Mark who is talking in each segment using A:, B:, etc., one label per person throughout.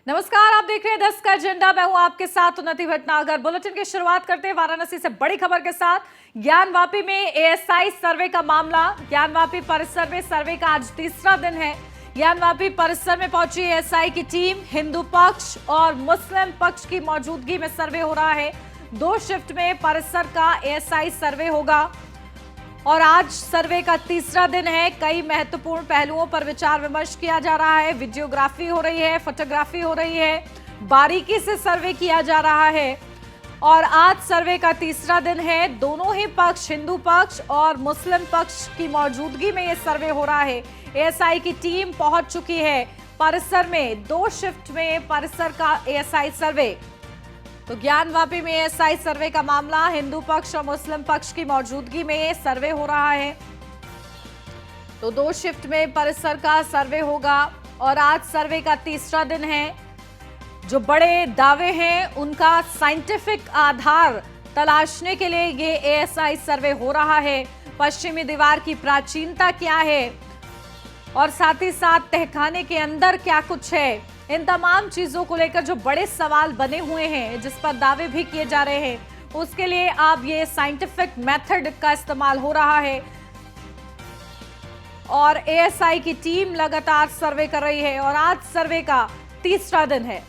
A: नमस्कार, आप देख रहे हैं 10 का एजेंडा। मैं हूं आपके साथ उन्नति भटनागर। बुलेटिन की शुरुआत करते हैं वाराणसी से बड़ी खबर के साथ। ज्ञानवापी में एएसआई सर्वे का मामला। ज्ञानवापी परिसर में सर्वे का आज तीसरा दिन है। ज्ञानवापी परिसर में पहुंची एएसआई की टीम। हिंदू पक्ष और मुस्लिम पक्ष की मौजूदगी में सर्वे हो रहा है। 2 शिफ्ट में परिसर का एएसआई सर्वे होगा और आज सर्वे का तीसरा दिन है। कई महत्वपूर्ण पहलुओं पर विचार विमर्श किया जा रहा है। वीडियोग्राफी हो रही है, फोटोग्राफी हो रही है, बारीकी से सर्वे किया जा रहा है और आज सर्वे का तीसरा दिन है। दोनों ही पक्ष, हिंदू पक्ष और मुस्लिम पक्ष की मौजूदगी में यह सर्वे हो रहा है। एएसआई की टीम पहुंच चुकी है परिसर में। 2 शिफ्ट में परिसर का एएसआई सर्वे। तो ज्ञानवापी में एएसआई सर्वे का मामला, हिंदू पक्ष और मुस्लिम पक्ष की मौजूदगी में सर्वे हो रहा है। तो 2 शिफ्ट में परिसर का सर्वे होगा और आज सर्वे का तीसरा दिन है। जो बड़े दावे हैं उनका साइंटिफिक आधार तलाशने के लिए ये एएसआई सर्वे हो रहा है। पश्चिमी दीवार की प्राचीनता क्या है और साथ ही साथ तहखाने के अंदर क्या कुछ है, इन तमाम चीजों को लेकर जो बड़े सवाल बने हुए हैं, जिस पर दावे भी किए जा रहे हैं, उसके लिए अब ये साइंटिफिक मेथड का इस्तेमाल हो रहा है और एएसआई की टीम लगातार सर्वे कर रही है और आज सर्वे का तीसरा दिन है।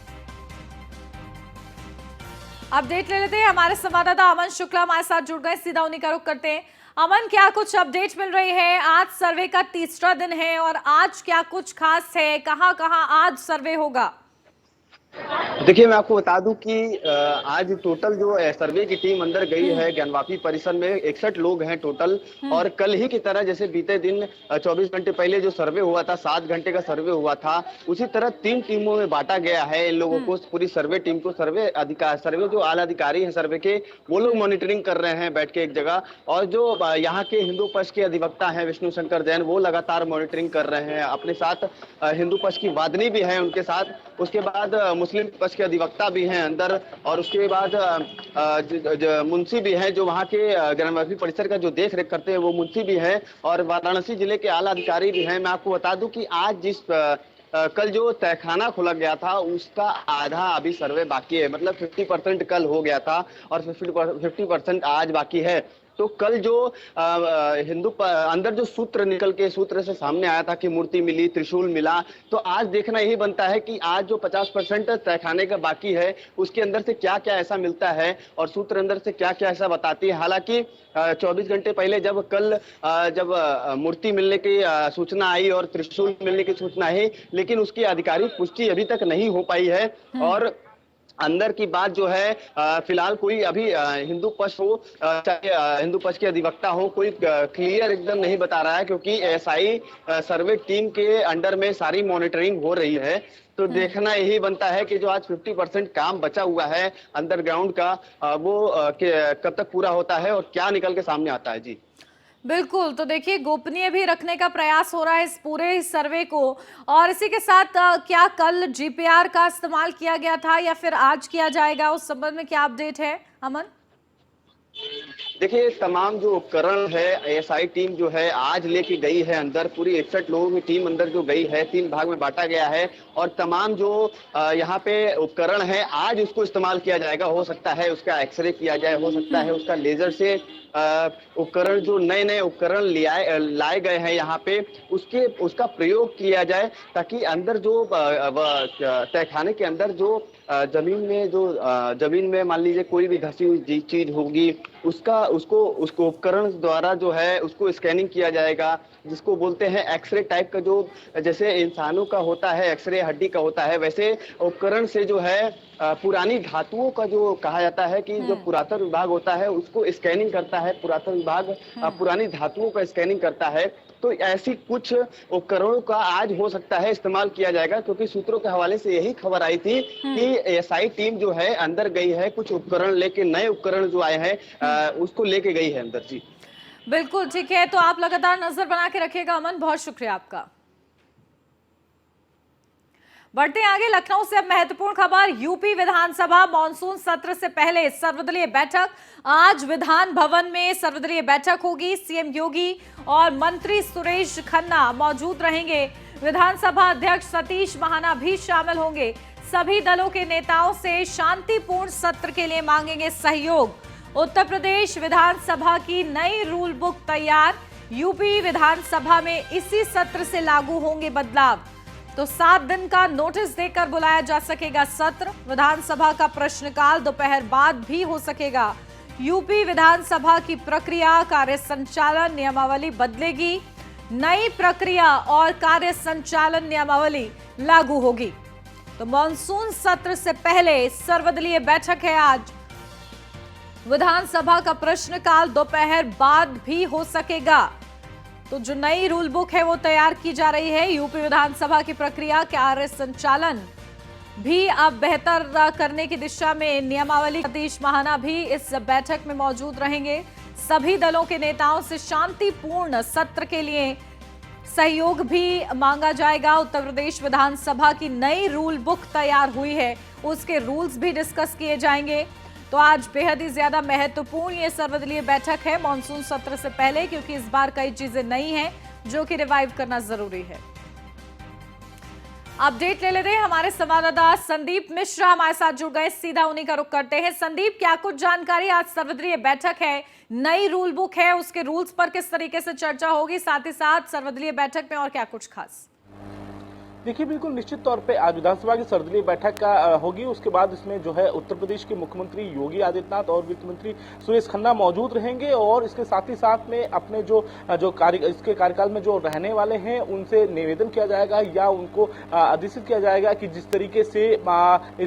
A: अपडेट ले लेते हैं। हमारे संवाददाता अमन शुक्ला हमारे साथ जुड़ गए, सीधा उन्हीं का रुख करते हैं। अमन, क्या कुछ अपडेट मिल रही है? आज सर्वे का तीसरा दिन है और आज क्या कुछ खास है? कहां कहां आज सर्वे होगा?
B: देखिए, मैं आपको बता दूं कि आज टोटल जो सर्वे की टीम अंदर गई है ज्ञानवापी परिसर में 61 लोग हैं टोटल। और कल ही की तरह जैसे बीते दिन 24 घंटे पहले जो सर्वे हुआ था, 7 घंटे का सर्वे हुआ था, उसी तरह 3 टीमों में बांटा गया है इन लोगों को, पूरी सर्वे टीम को। सर्वे जो आला अधिकारी हैं सर्वे के, वो लोग मॉनिटरिंग कर रहे हैं बैठ के एक जगह। और जो यहाँ के हिंदू पक्ष के अधिवक्ता हैं विष्णु शंकर जैन, वो लगातार मॉनिटरिंग कर रहे हैं। अपने साथ हिंदू पक्ष की वादनी भी है उनके साथ। उसके बाद मुस्लिम पक्ष के अधिवक्ता भी हैं अंदर और उसके बाद मुंशी भी हैं जो वहाँ के ज्ञानवापी परिसर का जो देख रेख करते हैं, वो मुंशी भी हैं और वाराणसी जिले के आला अधिकारी भी हैं। मैं आपको बता दूं कि आज जिस कल जो तहखाना खोला गया था उसका आधा अभी सर्वे बाकी है, मतलब 50% कल हो गया था और 50% आज बाकी है। तो कल जो अंदर जो सूत्र निकल के सूत्र से सामने आया था कि मूर्ति मिली, त्रिशूल मिला, तो आज देखना यही बनता है कि आज जो 50% तहखाने का बाकी है उसके अंदर से क्या क्या ऐसा मिलता है और सूत्र अंदर से क्या क्या ऐसा बताती है। हालांकि 24 घंटे पहले जब मूर्ति मिलने की सूचना आई और त्रिशूल मिलने की सूचना आई, लेकिन उसकी आधिकारिक पुष्टि अभी तक नहीं हो पाई है। और अंदर की बात जो है फिलहाल कोई अभी हिंदू पक्ष हो चाहे हिंदू पक्ष के अधिवक्ता हो, कोई क्लियर एकदम नहीं बता रहा है, क्योंकि एएसआई सर्वे टीम के अंडर में सारी मॉनिटरिंग हो रही है। तो देखना यही बनता है कि जो आज 50% काम बचा हुआ है अंडरग्राउंड का, वो कब तक पूरा होता है और क्या निकल के सामने आता है। जी
A: बिल्कुल। तो देखिए, गोपनीय भी रखने का प्रयास हो रहा है इस पूरे सर्वे को। और इसी के साथ क्या कल जीपीआर का इस्तेमाल किया गया था या फिर आज किया जाएगा, उस संबंध में क्या अपडेट है अमन?
B: देखिए, तमाम जो उपकरण है एएसआई टीम जो है आज लेके गई है अंदर। पूरी 61 लोगों की टीम अंदर जो गई है, 3 भाग में बांटा गया है और तमाम जो यहाँ पे उपकरण है आज उसको इस्तेमाल किया जाएगा। हो सकता है उसका एक्सरे किया जाए, हो सकता है उसका लेजर से उपकरण, जो नए नए उपकरण लाए गए हैं यहाँ पे, उसका प्रयोग किया जाए, ताकि अंदर जो तहखाने के अंदर जो जमीन में मान लीजिए कोई भी धसी हुई चीज होगी, उसको उपकरण द्वारा जो है उसको स्कैनिंग किया जाएगा, जिसको बोलते हैं एक्सरे टाइप का। जो जैसे इंसानों का होता है एक्सरे हड्डी का होता है, वैसे उपकरण से जो है पुरानी धातुओं का जो कहा जाता है कि जो पुरातन विभाग होता है उसको स्कैनिंग करता है। पुरातन विभाग पुरानी धातुओं का स्कैनिंग करता है। तो ऐसी कुछ उपकरणों का आज हो सकता है इस्तेमाल किया जाएगा, क्योंकि सूत्रों के हवाले से यही खबर आई थी कि एएसआई टीम जो है अंदर गई है, कुछ उपकरण लेके, नए उपकरण जो आए हैं उसको लेके गई है अंदर। जी
A: बिल्कुल ठीक है। तो आप लगातार नजर बना के रखिएगा अमन, बहुत शुक्रिया आपका। बढ़ते आगे, लखनऊ से अब महत्वपूर्ण खबर। यूपी विधानसभा मॉनसून सत्र से पहले सर्वदलीय बैठक। आज विधान भवन में सर्वदलीय बैठक होगी। सीएम योगी और मंत्री सुरेश खन्ना मौजूद रहेंगे। विधानसभा अध्यक्ष सतीश महाना भी शामिल होंगे। सभी दलों के नेताओं से शांतिपूर्ण सत्र के लिए मांगेंगे सहयोग। उत्तर प्रदेश विधानसभा की नई रूल बुक तैयार, यूपी विधानसभा में इसी सत्र से लागू होंगे बदलाव। तो 7 दिन का नोटिस देकर बुलाया जा सकेगा सत्र। विधानसभा का प्रश्नकाल दोपहर बाद भी हो सकेगा। यूपी विधानसभा की प्रक्रिया, कार्य संचालन नियमावली बदलेगी। नई प्रक्रिया और कार्य संचालन नियमावली लागू होगी। तो मॉनसून सत्र से पहले सर्वदलीय बैठक है आज। विधानसभा का प्रश्नकाल दोपहर बाद भी हो सकेगा। तो जो नई रूल बुक है वो तैयार की जा रही है। यूपी विधानसभा की प्रक्रिया, कार्य संचालन भी अब बेहतर करने की दिशा में नियमावली। सतीश महाना भी इस बैठक में मौजूद रहेंगे। सभी दलों के नेताओं से शांतिपूर्ण सत्र के लिए सहयोग भी मांगा जाएगा। उत्तर प्रदेश विधानसभा की नई रूल बुक तैयार हुई है, उसके रूल्स भी डिस्कस किए जाएंगे। तो आज बेहद ही ज्यादा महत्वपूर्ण ये सर्वदलीय बैठक है मॉनसून सत्र से पहले, क्योंकि इस बार कई चीजें नई हैं जो कि रिवाइव करना जरूरी है। अपडेट ले लेते हैं, हमारे संवाददाता संदीप मिश्रा हमारे साथ जुड़ गए, सीधा उन्हीं का रुख करते हैं। संदीप, क्या कुछ जानकारी? आज सर्वदलीय बैठक है, नई रूल बुक है, उसके रूल्स पर किस तरीके से चर्चा होगी, साथ ही साथ सर्वदलीय बैठक में और क्या कुछ खास?
C: देखिए, बिल्कुल निश्चित तौर पे आज विधानसभा की सर्वदलीय बैठक का होगी। उसके बाद इसमें जो है उत्तर प्रदेश के मुख्यमंत्री योगी आदित्यनाथ और वित्त मंत्री सुरेश खन्ना मौजूद रहेंगे और इसके साथ ही साथ में अपने इसके कार्यकाल में जो रहने वाले हैं उनसे निवेदन किया जाएगा या उनको अधिसूचित किया जाएगा कि जिस तरीके से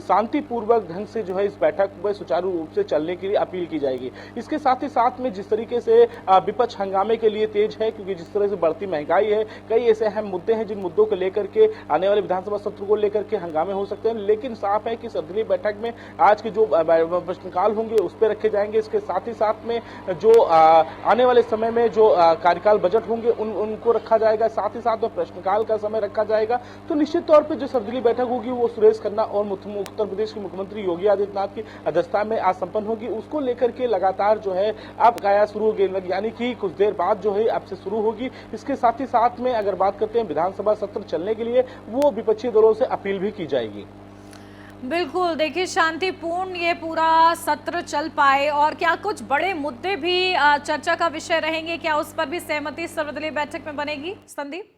C: शांतिपूर्वक ढंग से जो है इस बैठक में सुचारू रूप से चलने के लिए अपील की जाएगी। इसके साथ ही साथ में जिस तरीके से विपक्ष हंगामे के लिए तेज है, क्योंकि जिस तरह से बढ़ती महंगाई है, कई ऐसे अहम मुद्दे हैं जिन मुद्दों को लेकर के आने वाले विधानसभा सत्र को लेकर के हंगामे हो सकते हैं। लेकिन साफ है कि सर्वदलीय बैठक में आज के जो प्रश्नकाल होंगे उस पर रखे जाएंगे। इसके साथ ही साथ में जो आने वाले समय में जो कार्यकाल बजट होंगे उनको रखा जाएगा, साथ ही साथ में प्रश्नकाल का समय रखा जाएगा। तो निश्चित तौर पर जो सर्वदलीय बैठक होगी वो सुरेश खन्ना और उत्तर प्रदेश के मुख्यमंत्री योगी आदित्यनाथ की अध्यक्षता में आज संपन्न होगी। उसको लेकर के लगातार जो है अब काया शुरू होगी, यानी कि कुछ देर बाद जो है अब से शुरू होगी। इसके साथ ही साथ में अगर बात करते हैं विधानसभा सत्र चलने के लिए, वो विपक्षी दलों से अपील भी की जाएगी।
A: बिल्कुल, देखिए शांतिपूर्ण ये पूरा सत्र चल पाए और क्या कुछ बड़े मुद्दे भी चर्चा का विषय रहेंगे, क्या उस पर भी सहमति सर्वदलीय बैठक में बनेगी? संदीप,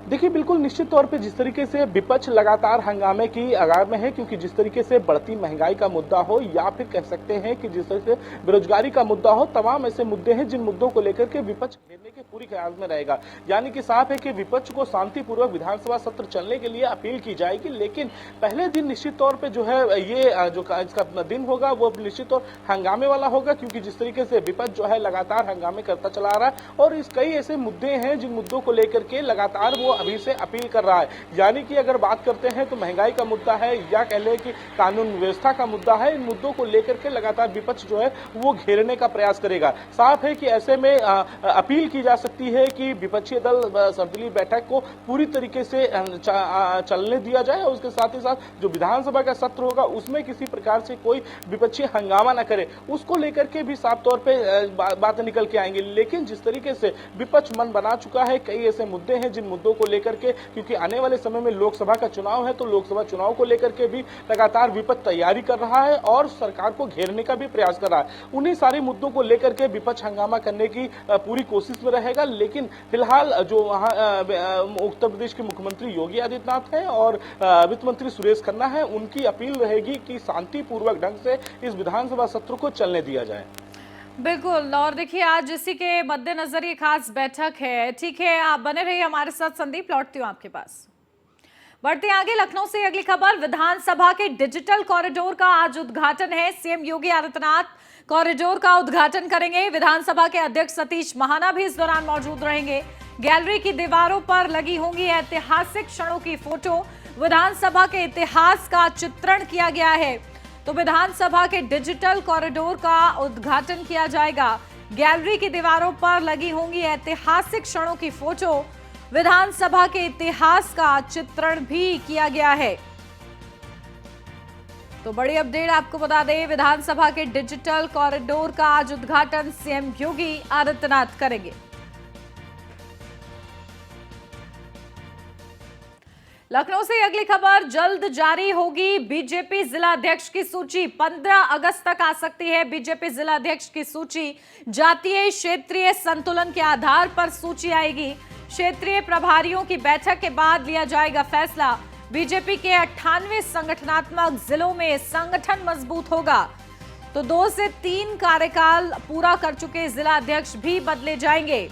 C: देखिए, बिल्कुल निश्चित तौर पे जिस तरीके से विपक्ष लगातार हंगामे की आगार में है, क्योंकि जिस तरीके से बढ़ती महंगाई का मुद्दा हो या फिर कह सकते हैं कि जिस तरह से बेरोजगारी का मुद्दा हो, तमाम ऐसे मुद्दे हैं जिन मुद्दों को लेकर के विपक्ष घेरने के पूरी ख्याल में रहेगा। यानी कि साफ है कि विपक्ष को शांतिपूर्वक विधानसभा सत्र चलने के लिए अपील की जाएगी। लेकिन पहले दिन निश्चित तौर पर जो है ये जो इसका दिन होगा वो निश्चित तौर हंगामे वाला होगा, क्योंकि जिस तरीके से विपक्ष जो है लगातार हंगामे करता चला आ रहा है और इस कई ऐसे मुद्दे हैं जिन मुद्दों को लेकर के लगातार वो अभी से अपील कर रहा है। यानी कि अगर बात करते हैं तो महंगाई का मुद्दा है या कह लें कि कानून व्यवस्था का मुद्दा है, इन मुद्दों को लेकर के लगातार विपक्ष जो है वो घेरने का प्रयास करेगा। साफ है कि ऐसे में अपील की जा सकती है कि विपक्षी दल सर्वदलीय बैठक को पूरी तरीके से चलने दिया जाए और उसके साथ ही साथ जो विधानसभा का सत्र होगा उसमें किसी प्रकार से कोई विपक्षी हंगामा न करे, उसको लेकर के भी साफ तौर पर बातें निकल के आएंगी। लेकिन जिस तरीके से विपक्ष मन बना चुका है, कई ऐसे मुद्दे हैं जिन मुद्दों को लेकर के, क्योंकि आने वाले समय में लोकसभा का चुनाव है, तो लोकसभा चुनाव को लेकर के भी लगातार विपक्ष तैयारी कर रहा है और सरकार को घेरने का भी प्रयास कर रहा है। उन्हीं सारे मुद्दों को लेकर के विपक्ष हंगामा करने की पूरी कोशिश में रहेगा। लेकिन फिलहाल जो वहां उत्तर प्रदेश के मुख्यमंत्री योगी आदित्यनाथ हैं और वित्त मंत्री सुरेश खन्ना है, उनकी अपील रहेगी कि शांतिपूर्वक ढंग से इस विधानसभा सत्र को चलने दिया जाए।
A: बिल्कुल, और देखिए आज इसी के मद्देनजर ये खास बैठक है। ठीक है, आप बने रहिए हमारे साथ। संदीप, लौटती हूँ आपके पास। बढ़ते आगे, लखनऊ से अगली खबर। विधानसभा के डिजिटल कॉरिडोर का आज उद्घाटन है। सीएम योगी आदित्यनाथ कॉरिडोर का उद्घाटन करेंगे। विधानसभा के अध्यक्ष सतीश महाना भी इस दौरान मौजूद रहेंगे। गैलरी की दीवारों पर लगी होंगी ऐतिहासिक क्षणों की फोटो। विधानसभा के इतिहास का चित्रण किया गया है। तो विधानसभा के डिजिटल कॉरिडोर का उद्घाटन किया जाएगा। गैलरी की दीवारों पर लगी होंगी ऐतिहासिक क्षणों की फोटो। विधानसभा के इतिहास का चित्रण भी किया गया है। तो बड़ी अपडेट आपको बता दें, विधानसभा के डिजिटल कॉरिडोर का आज उद्घाटन सीएम योगी आदित्यनाथ करेंगे। लखनऊ से अगली खबर, जल्द जारी होगी बीजेपी जिलाध्यक्ष की सूची। 15 अगस्त तक आ सकती है बीजेपी जिलाध्यक्ष की सूची। जातीय क्षेत्रीय संतुलन के आधार पर सूची आएगी। क्षेत्रीय प्रभारियों की बैठक के बाद लिया जाएगा फैसला। बीजेपी के 98 संगठनात्मक जिलों में संगठन मजबूत होगा, तो 2 से 3 कार्यकाल पूरा कर चुके जिलाध्यक्ष भी बदले जाएंगे।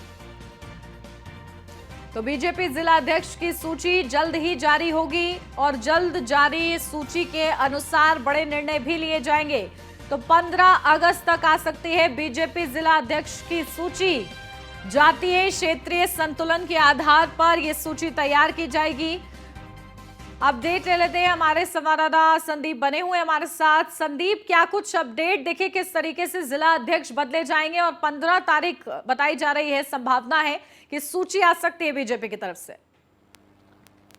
A: तो बीजेपी जिलाध्यक्ष की सूची जल्द ही जारी होगी और जल्द जारी सूची के अनुसार बड़े निर्णय भी लिए जाएंगे। तो 15 अगस्त तक आ सकती है बीजेपी जिलाध्यक्ष की सूची। जातीय क्षेत्रीय संतुलन के आधार पर यह सूची तैयार की जाएगी। अपडेट ले लेते हैं, हमारे संवाददाता संदीप बने हुए हमारे साथ। संदीप, क्या कुछ अपडेट देखिए किस तरीके से जिला अध्यक्ष बदले जाएंगे और 15 तारीख बताई जा रही है, संभावना है कि सूची आ सकती है बीजेपी की तरफ से?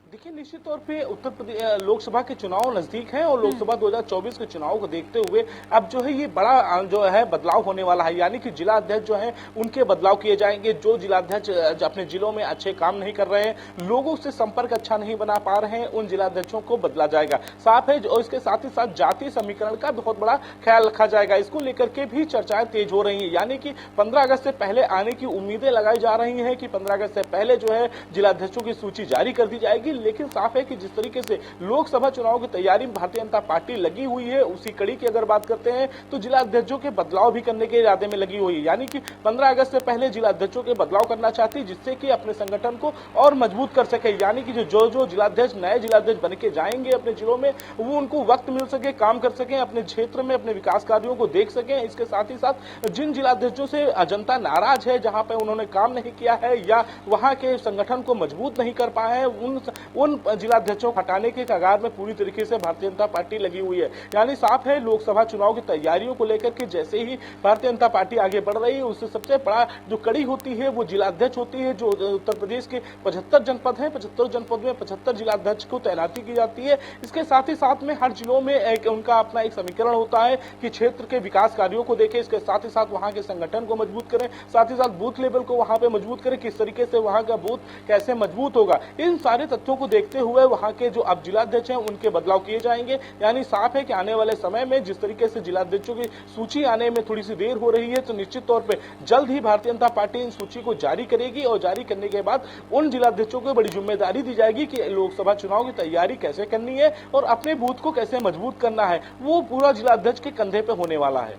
C: देखिए, निश्चित तौर पे उत्तर प्रदेश लोकसभा के चुनाव नजदीक हैं और लोकसभा 2024 के चुनाव को देखते हुए अब जो है ये बड़ा जो है बदलाव होने वाला है। यानी कि जिला अध्यक्ष जो है उनके बदलाव किए जाएंगे। जो जिला अध्यक्ष अपने जिलों में अच्छे काम नहीं कर रहे हैं, लोगों से संपर्क अच्छा नहीं बना पा रहे हैं, उन जिला अध्यक्षों को बदला जाएगा। साफ है, और इसके साथ ही साथ जातीय समीकरण का बहुत बड़ा ख्याल रखा जाएगा। इसको लेकर के भी चर्चाएं तेज हो रही है। यानी कि 15 अगस्त से पहले आने की उम्मीदें लगाई जा रही है कि 15 अगस्त से पहले जो है जिला अध्यक्षों की सूची जारी कर दी जाएगी। लेकिन साफ है कि जिस तरीके से लोकसभा चुनाव की तैयारी में भारतीय जनता पार्टी लगी हुई है, उसी कड़ी की अगर बात करते हैं तो जिला अध्यक्षों के बदलाव भी करने के इरादे में लगी हुई है। यानी कि 15 अगस्त से पहले जिला अध्यक्षों के बदलाव करना चाहती है, जिससे कि अपने संगठन को और मजबूत कर सके। यानी कि जो जिलाध्यक्ष नए जिलाध्यक्ष बन के जाएंगे अपने जिलों में, वो उनको वक्त मिल सके, काम कर सके, अपने क्षेत्र में अपने विकास कार्यों को देख सके। इसके साथ ही साथ जिन जिलाध्यक्षों से जनता नाराज है, जहां पे उन्होंने काम नहीं किया है या वहां के संगठन को मजबूत नहीं कर पाए हैं, उन जिलाध्यक्षों को हटाने के कगार में पूरी तरीके से भारतीय जनता पार्टी लगी हुई है। यानी साफ है, लोकसभा चुनाव की तैयारियों को लेकर के जैसे ही भारतीय जनता पार्टी आगे बढ़ रही है, उससे सबसे बड़ा जो कड़ी होती है वो जिलाध्यक्ष होती है। जो उत्तर प्रदेश के 75 जनपद हैं, 75 जनपद में 75 जिलाध्यक्ष को तैनाती की जाती है। इसके साथ ही साथ में हर जिलों में उनका अपना एक समीकरण होता है कि क्षेत्र के विकास कार्यों को देखें, इसके साथ ही साथ वहां के संगठन को मजबूत करें, साथ ही साथ बूथ लेवल को वहां पे मजबूत करें, किस तरीके से वहां का बूथ कैसे मजबूत होगा। इन सारे तथ्यों को देखते हुए वहां के जो अब जिलाध्यक्ष हैं उनके बदलाव किए जाएंगे। यानी साफ है कि आने वाले समय में जिस तरीके से जिलाध्यक्षों की सूची आने में थोड़ी सी देर हो रही है, तो निश्चित तौर पे जल्द ही भारतीय जनता पार्टी इन सूची को जारी करेगी और जारी करने के बाद उन जिलाध्यक्षों को बड़ी जिम्मेदारी दी जाएगी कि लोकसभा चुनाव की तैयारी कैसे करनी है और अपने बूथ को कैसे मजबूत करना है, वो पूरा जिलाध्यक्ष के कंधे पे होने वाला है।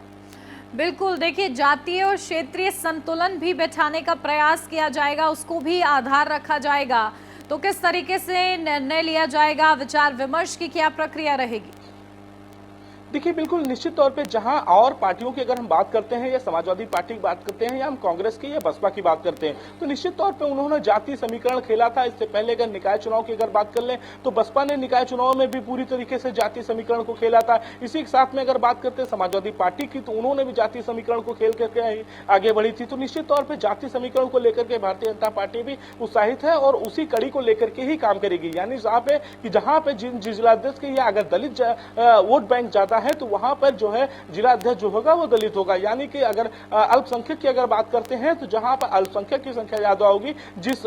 A: बिल्कुल, देखिए जातीय और क्षेत्रीय संतुलन भी बैठाने का प्रयास किया जाएगा, उसको भी आधार रखा जाएगा। तो किस तरीके से निर्णय लिया जाएगा, विचार विमर्श की क्या प्रक्रिया रहेगी?
C: देखिए, बिल्कुल निश्चित तौर पे जहां और पार्टियों की अगर हम बात करते हैं, या समाजवादी पार्टी की बात करते हैं, या हम कांग्रेस की या बसपा की बात करते हैं, तो निश्चित तौर पे उन्होंने जातीय समीकरण खेला था। इससे पहले अगर निकाय चुनाव की अगर बात कर लें तो बसपा ने निकाय चुनाव में भी पूरी तरीके से जातीय समीकरण को खेला था। इसी के साथ में अगर बात करते हैं समाजवादी पार्टी की, तो उन्होंने भी जातीय समीकरण को खेल करके आगे बढ़ी थी। तो निश्चित तौर पर जातीय समीकरण को लेकर के भारतीय जनता पार्टी भी उत्साहित है और उसी कड़ी को लेकर के ही काम करेगी। यानी साफ है कि जहां पे जिलाध्यक्ष के या अगर दलित वोट बैंक ज्यादा है, तो वहां पर जो है जिला अध्यक्ष जो होगा वो दलित होगा। यानी कि अगर अल्पसंख्यक की अगर बात करते हैं, तो जहां पर अल्पसंख्यक की संख्या ज्यादा होगी, जिस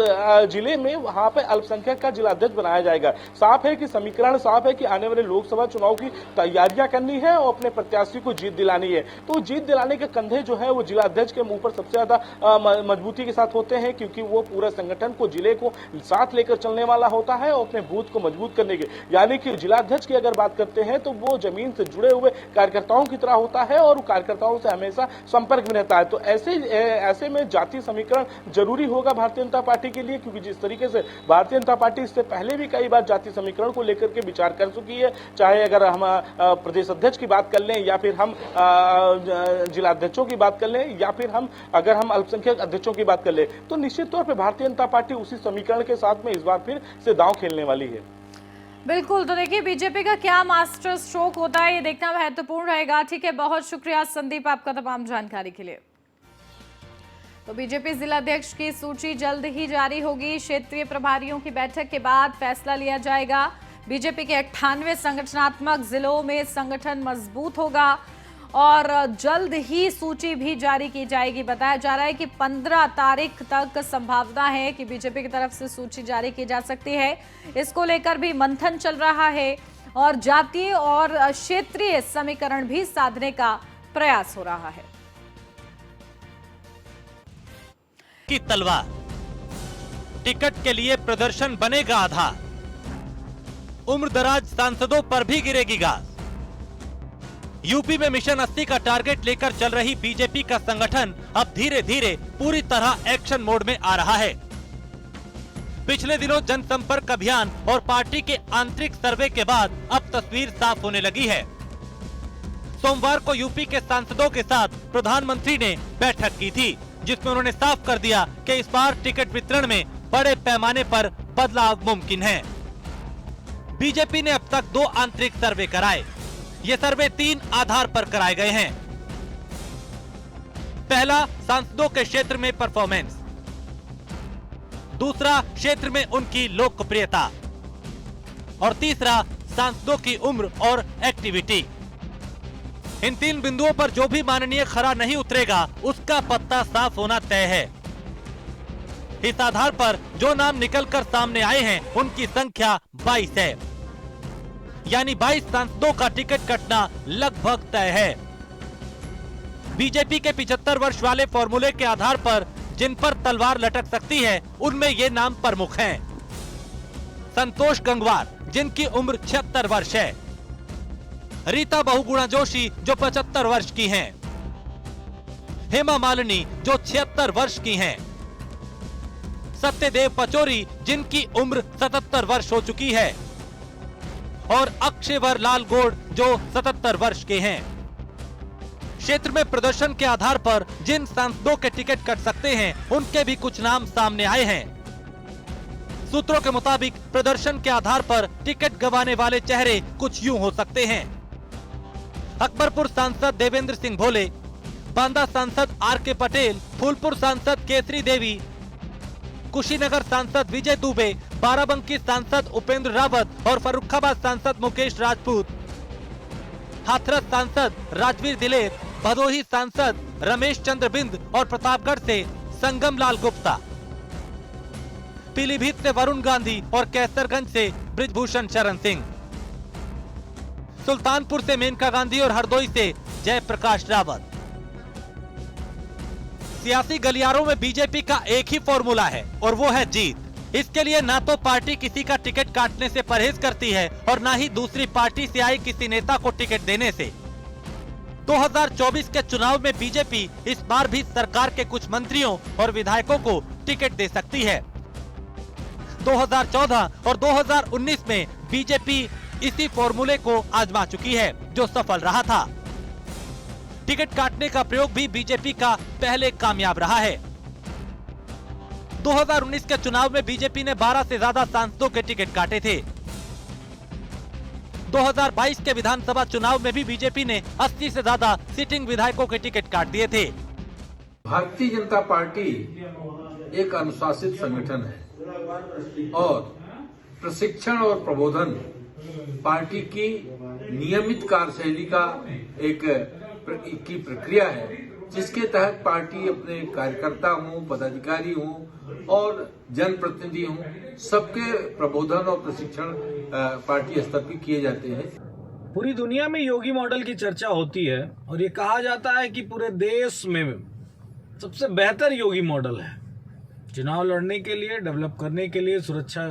C: जिले में वहां पर अल्पसंख्यक का जिला अध्यक्ष बनाया जाएगा। साफ है कि समीकरण साफ है कि आने वाले लोकसभा चुनाव की तैयारियां करनी है और अपने प्रत्याशी को जीत दिलानी है। तो जीत दिलाने के कंधे जो है वो जिला अध्यक्ष के मुंह पर सबसे ज्यादा मजबूती के साथ होते हैं, क्योंकि वो पूरे संगठन को, जिले को साथ लेकर चलने वाला होता है और अपने बूथ को मजबूत करने के। यानी कि जिला अध्यक्ष की अगर बात करते हैं तो वो जमीन से जुड़े हुए कार्यकर्ताओं की तरह होता है और कार्यकर्ताओं से हमेशा संपर्क में रहता है। तो ऐसे में जातीय समीकरण जरूरी होगा भारतीय जनता पार्टी के लिए, क्योंकि जिस तरीके से भारतीय जनता पार्टी इससे पहले भी कई बार जातीय समीकरण को लेकर के विचार कर चुकी है, चाहे अगर हम प्रदेश अध्यक्ष की बात कर लें, या फिर हम जिला अध्यक्षों की बात कर लें, या फिर अगर हम अल्पसंख्यक अध्यक्षों की बात कर लें, तो निश्चित तौर पर भारतीय जनता पार्टी उसी समीकरण के साथ में इस बार फिर से दांव खेलने वाली है।
A: बिल्कुल, तो देखिए बीजेपी का क्या मास्टर स्ट्रोक होता है, ये देखना महत्वपूर्ण रहेगा। ठीक है, बहुत शुक्रिया संदीप आपका तमाम जानकारी के लिए। तो बीजेपी जिलाध्यक्ष की सूची जल्द ही जारी होगी। क्षेत्रीय प्रभारियों की बैठक के बाद फैसला लिया जाएगा। बीजेपी के 98 संगठनात्मक जिलों में संगठन मजबूत होगा और जल्द ही सूची भी जारी की जाएगी। बताया जा रहा है कि 15 तारीख तक संभावना है कि बीजेपी की तरफ से सूची जारी की जा सकती है। इसको लेकर भी मंथन चल रहा है और जातीय और क्षेत्रीय समीकरण भी साधने का प्रयास हो रहा है।
D: की तलवार, टिकट के लिए प्रदर्शन बनेगा आधार, उम्रदराज सांसदों पर भी गिरेगी गाज। यूपी में मिशन 80 का टारगेट लेकर चल रही बीजेपी का संगठन अब धीरे धीरे पूरी तरह एक्शन मोड में आ रहा है। पिछले दिनों जनसंपर्क अभियान और पार्टी के आंतरिक सर्वे के बाद अब तस्वीर साफ होने लगी है। सोमवार को यूपी के सांसदों के साथ प्रधानमंत्री ने बैठक की थी, जिसमें उन्होंने साफ कर दिया कि इस बार टिकट वितरण में बड़े पैमाने पर बदलाव मुमकिन है। बीजेपी ने अब तक 2 आंतरिक सर्वे कराए। ये सर्वे 3 आधार पर कराए गए हैं। पहला, सांसदों के क्षेत्र में परफॉर्मेंस, दूसरा क्षेत्र में उनकी लोकप्रियता और तीसरा सांसदों की उम्र और एक्टिविटी। इन 3 बिंदुओं पर जो भी माननीय खरा नहीं उतरेगा उसका पत्ता साफ होना तय है। इस आधार पर जो नाम निकलकर सामने आए हैं उनकी संख्या 22 है, यानी 22 सांसदों का टिकट कटना लगभग तय है। बीजेपी के 75 वर्ष वाले फॉर्मूले के आधार पर जिन पर तलवार लटक सकती है उनमें ये नाम प्रमुख हैं। संतोष गंगवार, जिनकी उम्र 76 वर्ष है, रीता बहुगुणा जोशी जो 75 वर्ष की हैं, हेमा मालिनी जो 76 वर्ष की हैं, सत्यदेव पचौरी जिनकी उम्र 77 वर्ष हो चुकी है और अक्षयवर लाल गौड़ जो 77 वर्ष के हैं। क्षेत्र में प्रदर्शन के आधार पर जिन सांसदों के टिकट कट सकते हैं उनके भी कुछ नाम सामने आए हैं। सूत्रों के मुताबिक प्रदर्शन के आधार पर टिकट गंवाने वाले चेहरे कुछ यूं हो सकते हैं। अकबरपुर सांसद देवेंद्र सिंह भोले, बांदा सांसद आर.के. पटेल, फूलपुर सांसद केसरी देवी, कुशीनगर सांसद विजय दुबे, बाराबंकी सांसद उपेंद्र रावत और फर्रुखाबाद सांसद मुकेश राजपूत, हाथरस सांसद राजवीर दिलेर, भदोही सांसद रमेश चंद्र बिंद और प्रतापगढ़ से संगम लाल गुप्ता, पीलीभीत से वरुण गांधी और कैसरगंज से ब्रिजभूषण शरण सिंह, सुल्तानपुर से मेनका गांधी और हरदोई से जयप्रकाश रावत। सियासी गलियारों में बीजेपी का एक ही फॉर्मूला है और वो है जीत। इसके लिए ना तो पार्टी किसी का टिकट काटने से परहेज करती है और ना ही दूसरी पार्टी से आए किसी नेता को टिकट देने से। 2024 के चुनाव में बीजेपी इस बार भी सरकार के कुछ मंत्रियों और विधायकों को टिकट दे सकती है। 2014 और 2019 में बीजेपी इसी फॉर्मूले को आजमा चुकी है, जो सफल रहा था। टिकट काटने का प्रयोग भी बीजेपी का पहले कामयाब रहा है। 2019 के चुनाव में बीजेपी ने 12 से ज्यादा सांसदों के टिकट काटे थे। 2022 के विधानसभा चुनाव में भी बीजेपी ने 80 से ज्यादा सिटिंग विधायकों के टिकट काट दिए थे।
E: भारतीय जनता पार्टी एक अनुशासित संगठन है और प्रशिक्षण और प्रबोधन पार्टी की नियमित कार्यशैली का एक की प्रक्रिया है, जिसके तहत पार्टी अपने कार्यकर्ता हों, पदाधिकारी हों और जनप्रतिनिधि हों, सबके प्रबोधन और प्रशिक्षण पार्टी स्तर पर किए जाते हैं।
F: पूरी दुनिया में योगी मॉडल की चर्चा होती है और ये कहा जाता है कि पूरे देश में सबसे बेहतर योगी मॉडल है। चुनाव लड़ने के लिए, डेवलप करने के लिए, सुरक्षा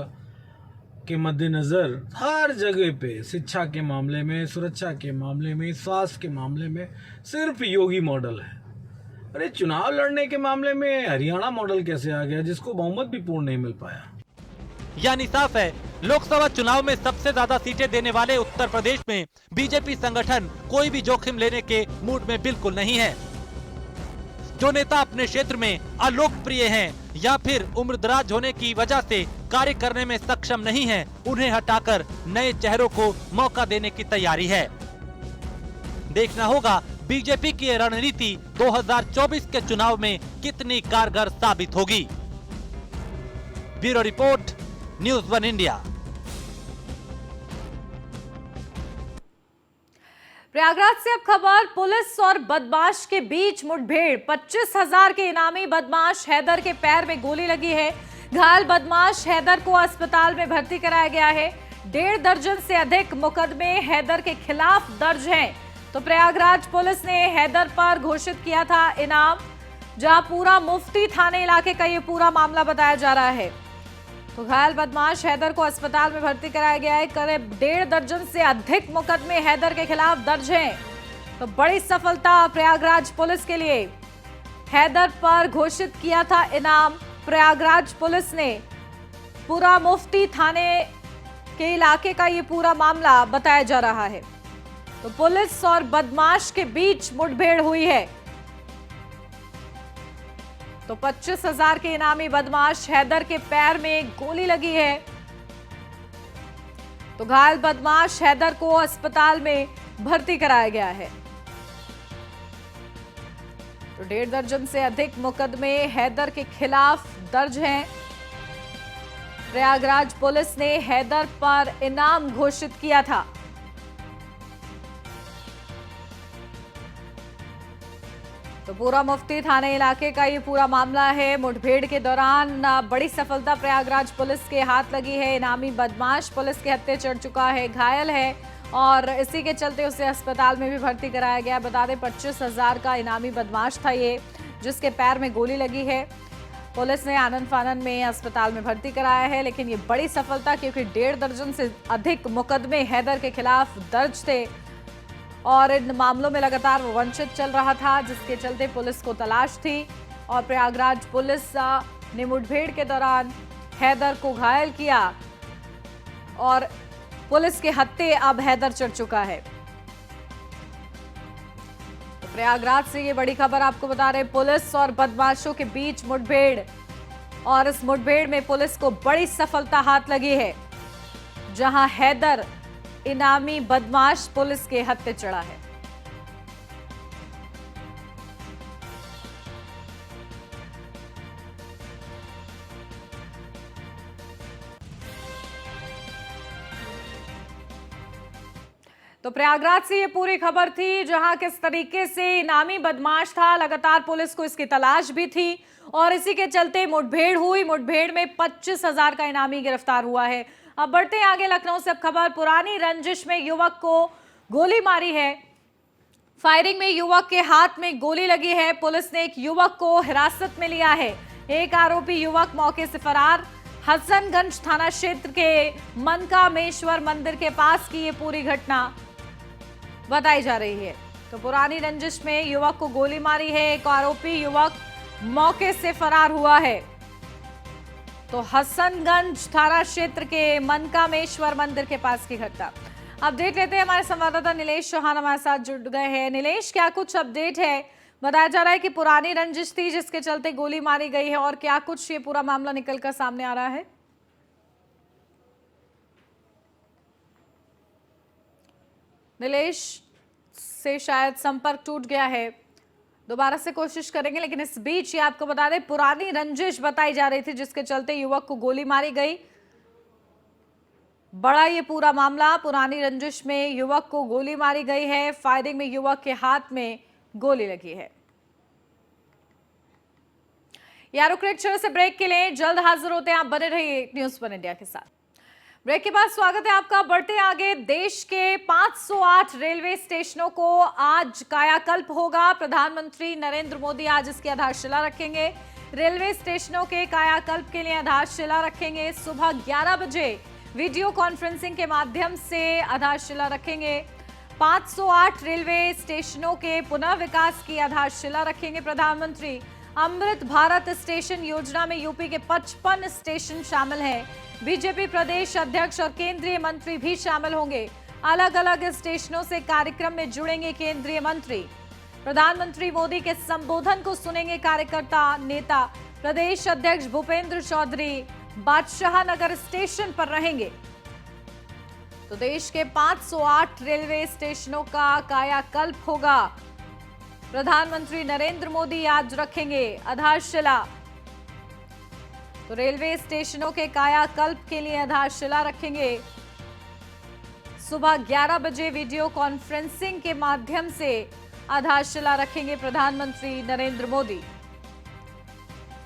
F: के मद्देनजर हर जगह पे, शिक्षा के मामले में, सुरक्षा के मामले में, स्वास्थ्य के मामले में सिर्फ योगी मॉडल है। अरे चुनाव लड़ने के मामले में हरियाणा मॉडल कैसे आ गया, जिसको बहुमत भी पूर्ण नहीं मिल पाया।
D: यानी साफ है, लोकसभा चुनाव में सबसे ज्यादा सीटें देने वाले उत्तर प्रदेश में बीजेपी संगठन कोई भी जोखिम लेने के मूड में बिल्कुल नहीं है। जो नेता अपने क्षेत्र में अलोकप्रिय हैं या फिर उम्रदराज होने की वजह से कार्य करने में सक्षम नहीं हैं, उन्हें हटाकर नए चेहरों को मौका देने की तैयारी है। देखना होगा बीजेपी की रणनीति 2024 के चुनाव में कितनी कारगर साबित होगी। Bureau report, news 1 India.
A: Prayagraj से अब खबर, पुलिस और बदमाश के बीच मुठभेड़। 25,000 के इनामी बदमाश हैदर के पैर में गोली लगी है। घायल बदमाश हैदर को अस्पताल में भर्ती कराया गया है। 1.5 दर्जन से अधिक मुकदमे हैदर के खिलाफ दर्ज हैं। तो प्रयागराज पुलिस ने हैदर पर घोषित किया था इनाम, जहां पूरा मुफ्ती थाने इलाके का ये पूरा मामला बताया जा रहा है। तो घायल बदमाश हैदर को अस्पताल में भर्ती कराया गया है। करीब 1.5 दर्जन से अधिक मुकदमे हैदर के खिलाफ दर्ज हैं। तो बड़ी सफलता प्रयागराज पुलिस के लिए। हैदर पर घोषित किया था इनाम। प्रयागराज पुलिस ने पूरा मुफ्ती थाने के इलाके का ये पूरा मामला बताया जा रहा है। तो पुलिस और बदमाश के बीच मुठभेड़ हुई है। तो 25,000 के इनामी बदमाश हैदर के पैर में गोली लगी है। तो घायल बदमाश हैदर को अस्पताल में भर्ती कराया गया है। तो 1.5 दर्जन से अधिक मुकदमे हैदर के खिलाफ दर्ज हैं। प्रयागराज पुलिस ने हैदर पर इनाम घोषित किया था। तो पूरा मुफ्ती थाने इलाके का ये पूरा मामला है। मुठभेड़ के दौरान बड़ी सफलता प्रयागराज पुलिस के हाथ लगी है। इनामी बदमाश पुलिस के हत्थे चढ़ चुका है, घायल है और इसी के चलते उसे अस्पताल में भी भर्ती कराया गया। बता दें 25,000 का इनामी बदमाश था ये, जिसके पैर में गोली लगी है। पुलिस ने आनन फानन में अस्पताल में भर्ती कराया है। लेकिन ये बड़ी सफलता, क्योंकि 1.5 दर्जन से अधिक मुकदमे हैदर के खिलाफ दर्ज थे और इन मामलों में लगातार वंचित चल रहा था, जिसके चलते पुलिस को तलाश थी। और प्रयागराज पुलिस ने मुठभेड़ के दौरान हैदर को घायल किया और पुलिस के हत्थे अब हैदर चढ़ चुका है। तो प्रयागराज से ये बड़ी खबर आपको बता रहे, पुलिस और बदमाशों के बीच मुठभेड़, और इस मुठभेड़ में पुलिस को बड़ी सफलता हाथ लगी है, जहां हैदर इनामी बदमाश पुलिस के हत्थे चढ़ा है। तो प्रयागराज से ये पूरी खबर थी, जहां किस तरीके से इनामी बदमाश था, लगातार पुलिस को इसकी तलाश भी थी और इसी के चलते मुठभेड़ हुई। मुठभेड़ में 25,000 का इनामी गिरफ्तार हुआ है। अब बढ़ते हैं आगे लखनऊ से। अब खबर, पुरानी रंजिश में युवक को गोली मारी है। फायरिंग में युवक के हाथ में गोली लगी है। पुलिस ने एक युवक को हिरासत में लिया है। एक आरोपी युवक मौके से फरार। हसनगंज थाना क्षेत्र के मनकामेश्वर मंदिर के पास की ये पूरी घटना बताई जा रही है। तो पुरानी रंजिश में युवक को गोली मारी है। एक आरोपी युवक मौके से फरार हुआ है। तो हसनगंज थाना क्षेत्र के मनकामेश्वर मंदिर के पास की घटना। अब देख लेते हैं, हमारे संवाददाता नीलेश चौहान हमारे साथ जुड़ गए हैं। नीलेश, क्या कुछ अपडेट है? बताया जा रहा है कि पुरानी रंजिश थी जिसके चलते गोली मारी गई है, और क्या कुछ ये पूरा मामला निकलकर सामने आ रहा है? नीलेश से शायद संपर्क टूट गया है, दोबारा से कोशिश करेंगे। लेकिन इस बीच ये आपको बता दें, पुरानी रंजिश बताई जा रही थी जिसके चलते युवक को गोली मारी गई। बड़ा ये पूरा मामला, पुरानी रंजिश में युवक को गोली मारी गई है। फायरिंग में युवक के हाथ में गोली लगी है। यार से ब्रेक के लिए जल्द हाजिर होते हैं, आप बने रहिए न्यूज़ 1 इंडिया के साथ। ब्रेक के बाद स्वागत है आपका। बढ़ते आगे, देश के 508 रेलवे स्टेशनों को आज कायाकल्प होगा। प्रधानमंत्री नरेंद्र मोदी आज इसकी आधारशिला रखेंगे। रेलवे स्टेशनों के कायाकल्प के लिए आधारशिला रखेंगे। सुबह 11 बजे वीडियो कॉन्फ्रेंसिंग के माध्यम से आधारशिला रखेंगे। 508 रेलवे स्टेशनों के पुनः विकास की आधारशिला रखेंगे प्रधानमंत्री। अमृत भारत स्टेशन योजना में यूपी के 55 स्टेशन शामिल हैं। बीजेपी प्रदेश अध्यक्ष और केंद्रीय मंत्री भी शामिल होंगे। अलग अलग स्टेशनों से कार्यक्रम में जुड़ेंगे केंद्रीय मंत्री। प्रधानमंत्री मोदी के संबोधन को सुनेंगे कार्यकर्ता नेता। प्रदेश अध्यक्ष भूपेंद्र चौधरी बादशाह नगर स्टेशन पर रहेंगे। तो देश के 508 रेलवे स्टेशनों का कायाकल्प होगा। प्रधानमंत्री नरेंद्र मोदी आज रखेंगे आधारशिला। तो रेलवे स्टेशनों के कायाकल्प के लिए आधारशिला रखेंगे। सुबह 11 बजे वीडियो कॉन्फ्रेंसिंग के माध्यम से आधारशिला रखेंगे प्रधानमंत्री नरेंद्र मोदी।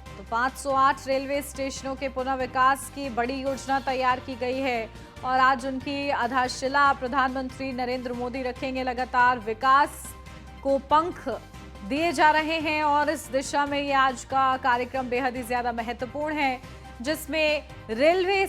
A: तो 508 रेलवे स्टेशनों के पुनः विकास की बड़ी योजना तैयार की गई है और आज उनकी आधारशिला प्रधानमंत्री नरेंद्र मोदी रखेंगे। लगातार विकास को पंख दिए जा रहे हैं और इस दिशा में ये आज का कार्यक्रम बेहद ही ज्यादा महत्वपूर्ण है, जिसमें रेलवे